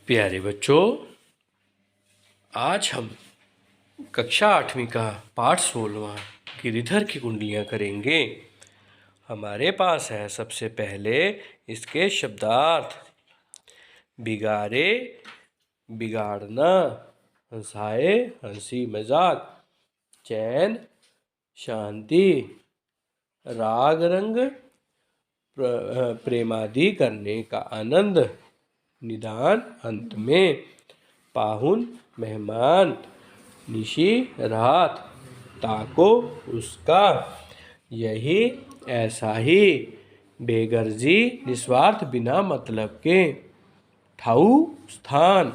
प्यारे बच्चों, आज हम कक्षा 8वीं का पाठ 16वां गिरिधर की कुंडलियाँ करेंगे। हमारे पास है सबसे पहले इसके शब्दार्थ। बिगाड़े, बिगाड़ना, हंसाए, हंसी मजाक, चैन, शांति, राग रंग, प्रेमादि करने का आनंद, निदान अंत में, पाहुन मेहमान, निशी रात, ताको उसका, यही ऐसा ही, बेगर्जी निस्वार्थ बिना मतलब के, ठाऊ स्थान,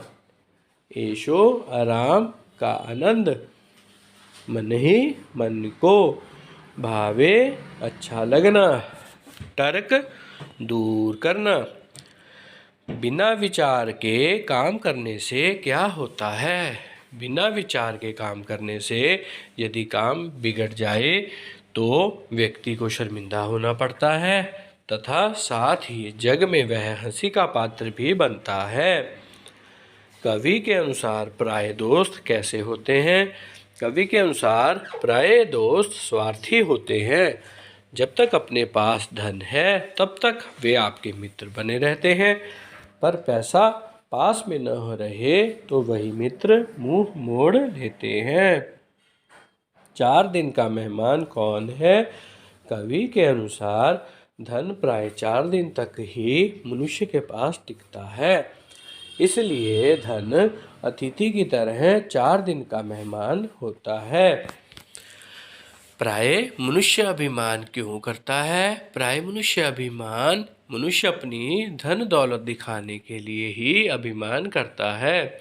ऐशो आराम का आनंद, मन ही मन को भावे अच्छा लगना, तर्क दूर करना। बिना विचार के काम करने से क्या होता है? बिना विचार के काम करने से यदि काम बिगड़ जाए तो व्यक्ति को शर्मिंदा होना पड़ता है तथा साथ ही जग में वह हंसी का पात्र भी बनता है। कवि के अनुसार पराये दोस्त कैसे होते हैं? कवि के अनुसार पराये दोस्त स्वार्थी होते हैं। जब तक अपने पास धन है तब तक वे आपके मित्र बने रहते हैं, पर पैसा पास में न रहे तो वही मित्र मुंह मोड़ लेते हैं। 4 दिन का मेहमान कौन है? कवि के अनुसार धन प्राय 4 दिन तक ही मनुष्य के पास टिकता है, इसलिए धन अतिथि की तरह 4 दिन का मेहमान होता है। प्राय मनुष्य अभिमान क्यों करता है? प्राय मनुष्य अपनी धन दौलत दिखाने के लिए ही अभिमान करता है।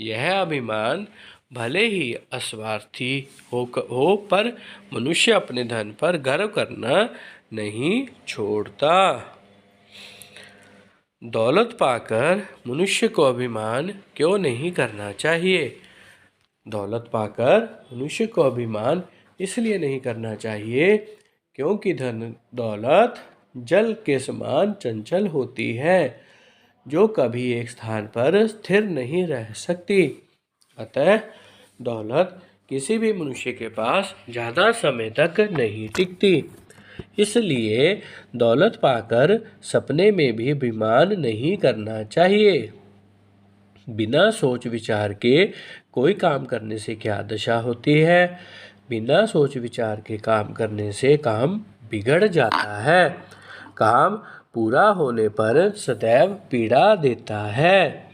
यह अभिमान भले ही अस्वार्थी हो पर मनुष्य अपने धन पर गर्व करना नहीं छोड़ता। दौलत पाकर मनुष्य को अभिमान क्यों नहीं करना चाहिए? दौलत पाकर मनुष्य को अभिमान इसलिए नहीं करना चाहिए क्योंकि धन दौलत जल के समान चंचल होती है, जो कभी एक स्थान पर स्थिर नहीं रह सकती। अतः दौलत किसी भी मनुष्य के पास ज़्यादा समय तक नहीं टिकती। इसलिए दौलत पाकर सपने में भी अभिमान नहीं करना चाहिए। बिना सोच विचार के कोई काम करने से क्या दशा होती है? बिना सोच विचार के काम करने से काम बिगड़ जाता है। काम पूरा होने पर सदैव पीड़ा देता है।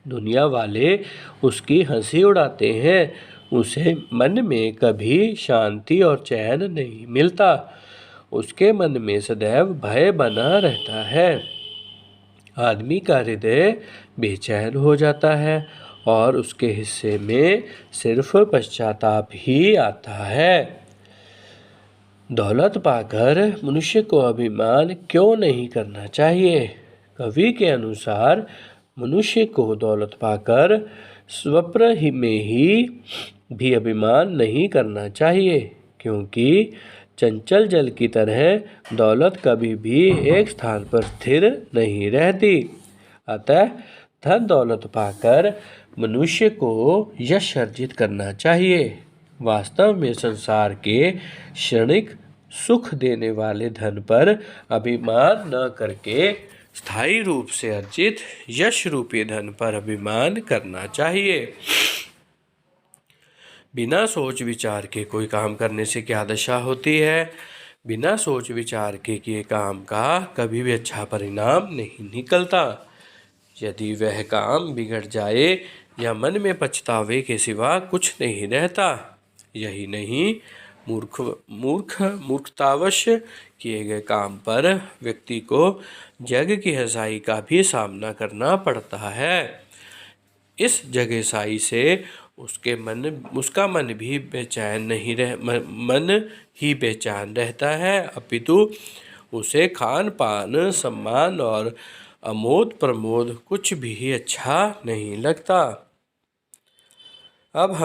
दुनिया वाले उसकी हंसी उड़ाते हैं, उसे मन में कभी शांति और चैन नहीं मिलता। उसके मन में सदैव भय बना रहता है। आदमी का हृदय बेचैन हो जाता है और उसके हिस्से में सिर्फ पश्चाताप ही आता है। दौलत पाकर मनुष्य को अभिमान क्यों नहीं करना चाहिए? कवि के अनुसार मनुष्य को दौलत पाकर स्वप्न में ही भी अभिमान नहीं करना चाहिए, क्योंकि चंचल जल की तरह दौलत कभी भी एक स्थान पर स्थिर नहीं रहती। अतः धन दौलत पाकर मनुष्य को यश अर्जित करना चाहिए। वास्तव में संसार के क्षणिक सुख देने वाले धन पर अभिमान न करके स्थायी रूप से अर्जित यश रूपी धन पर अभिमान करना चाहिए। बिना सोच विचार के कोई काम करने से क्या दशा होती है? बिना सोच विचार के किए काम का कभी भी अच्छा परिणाम नहीं निकलता। यदि वह काम बिगड़ जाए या मन में पछतावे के सिवा कुछ नहीं रहता। यही नहीं, मूर्खतावश किए गए काम पर व्यक्ति को जग की हंसाई का भी सामना करना पड़ता है। इस जगहसाई से उसका मन ही बेचैन रहता है, अपितु उसे खान पान, सम्मान और अमोद प्रमोद कुछ भी अच्छा नहीं लगता। अब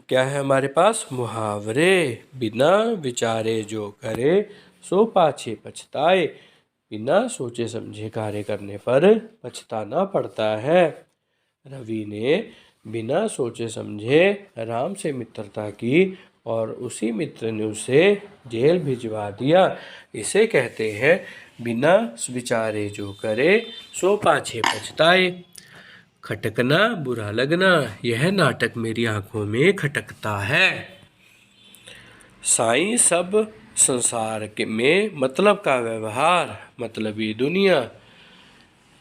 क्या है हमारे पास? मुहावरे। बिना विचारे जो करे सो पाछे पछताए, बिना सोचे समझे कार्य करने पर पछताना पड़ता है। रवि ने बिना सोचे समझे राम से मित्रता की और उसी मित्र ने उसे जेल भिजवा दिया। इसे कहते हैं बिना विचारे जो करे सो पाछे पछताए। खटकना बुरा लगना, यह नाटक मेरी आंखों में खटकता है। साईं सब संसार में मतलब का व्यवहार, मतलबी दुनिया।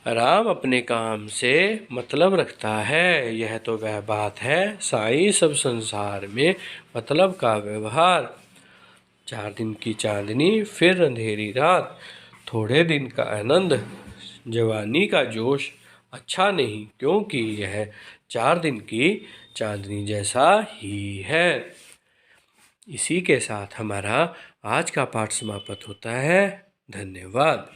राम अपने काम से मतलब रखता है, यह तो वह बात है। साईं सब संसार में मतलब का व्यवहार। 4 दिन की चांदनी फिर अंधेरी रात, थोड़े दिन का आनंद, जवानी का जोश अच्छा नहीं, क्योंकि यह 4 दिन की चांदनी जैसा ही है। इसी के साथ हमारा आज का पाठ समाप्त होता है। धन्यवाद।